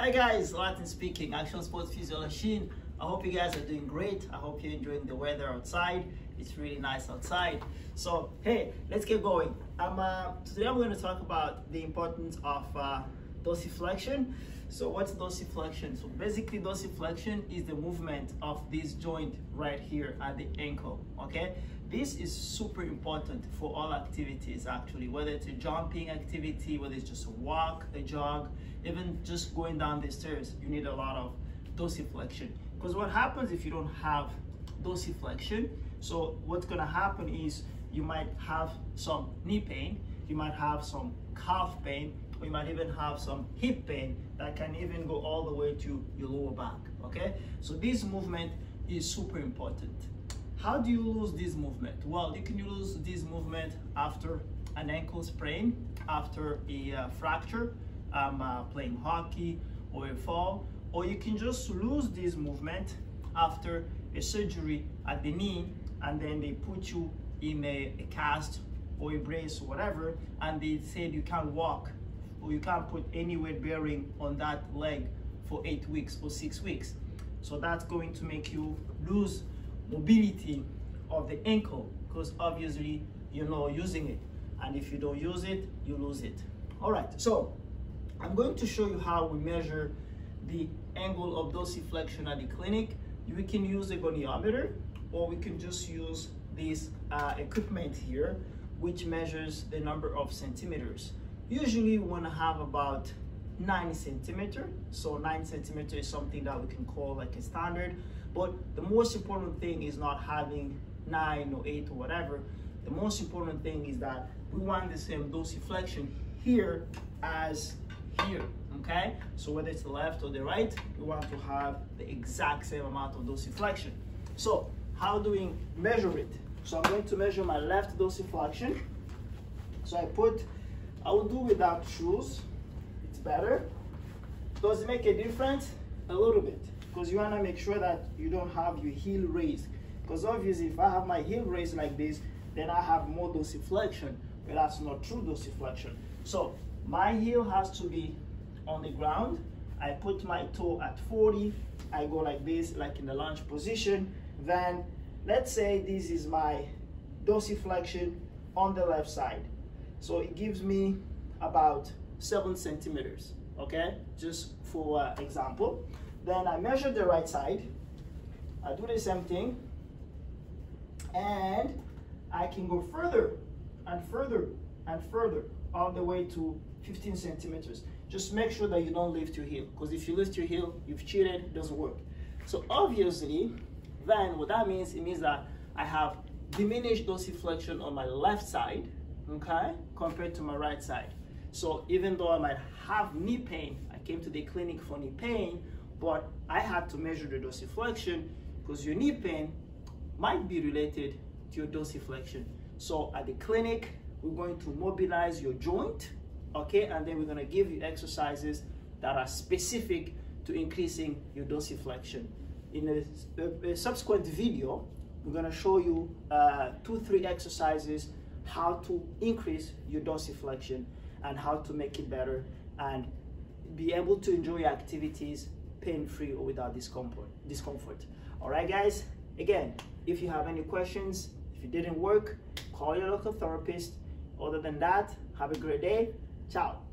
Hi guys, Latin speaking, Action Sports Physiologist. I hope you guys are doing great. I hope you're enjoying the weather outside. It's really nice outside. So hey, let's get going. Today I'm going to talk about the importance of dorsiflexion. So what's dorsiflexion? So basically dorsiflexion is the movement of this joint right here at the ankle, okay? This is super important for all activities actually, whether it's a jumping activity, whether it's just a walk, a jog, even just going down the stairs, you need a lot of dorsiflexion. Because what happens if you don't have dorsiflexion? So what's gonna happen is you might have some knee pain, you might have some calf pain, or you might even have some hip pain that can even go all the way to your lower back, okay? So this movement is super important. How do you lose this movement? Well, you can lose this movement after an ankle sprain, after a fracture, playing hockey or a fall, or you can just lose this movement after a surgery at the knee, and then they put you in a cast or a brace or whatever, and they said you can't walk or you can't put any weight bearing on that leg for 8 weeks or 6 weeks. So that's going to make you lose mobility of the ankle, because obviously you're not using it, and if you don't use it, you lose it. All right, so I'm going to show you how we measure the angle of dorsiflexion at the clinic. We can use a goniometer, or we can just use this equipment here, which measures the number of centimeters. Usually we want to have about 9 centimeters. So 9 centimeters is something that we can call like a standard. But the most important thing is not having 9 or 8 or whatever. The most important thing is that we want the same dorsiflexion here as here, okay? So whether it's the left or the right, we want to have the exact same amount of dorsiflexion. So how do we measure it? So I'm going to measure my left dorsiflexion. So I will do without shoes. It's better. Does it make a difference? A little bit, because you want to make sure that you don't have your heel raised. Because obviously if I have my heel raised like this, then I have more dorsiflexion, but that's not true dorsiflexion. So my heel has to be on the ground. I put my toe at 40. I go like this, like in the lunge position. Then let's say this is my dorsiflexion on the left side. So it gives me about 7 centimeters, okay? Just for example. Then I measure the right side. I do the same thing. And I can go further and further and further all the way to 15 centimeters. Just make sure that you don't lift your heel, because if you lift your heel, you've cheated, it doesn't work. So obviously, then what that means, it means that I have diminished dorsiflexion on my left side, okay, compared to my right side. So even though I might have knee pain, I came to the clinic for knee pain, but I had to measure the dorsiflexion, because your knee pain might be related to your dorsiflexion. So at the clinic, we're going to mobilize your joint, okay, and then we're going to give you exercises that are specific to increasing your dorsiflexion. In a subsequent video, we're going to show you 2-3 exercises how to increase your dorsiflexion and how to make it better and be able to enjoy your activities pain-free or without discomfort. All right, guys, again, if you have any questions, if it didn't work, call your local therapist. Other than that, have a great day. Ciao.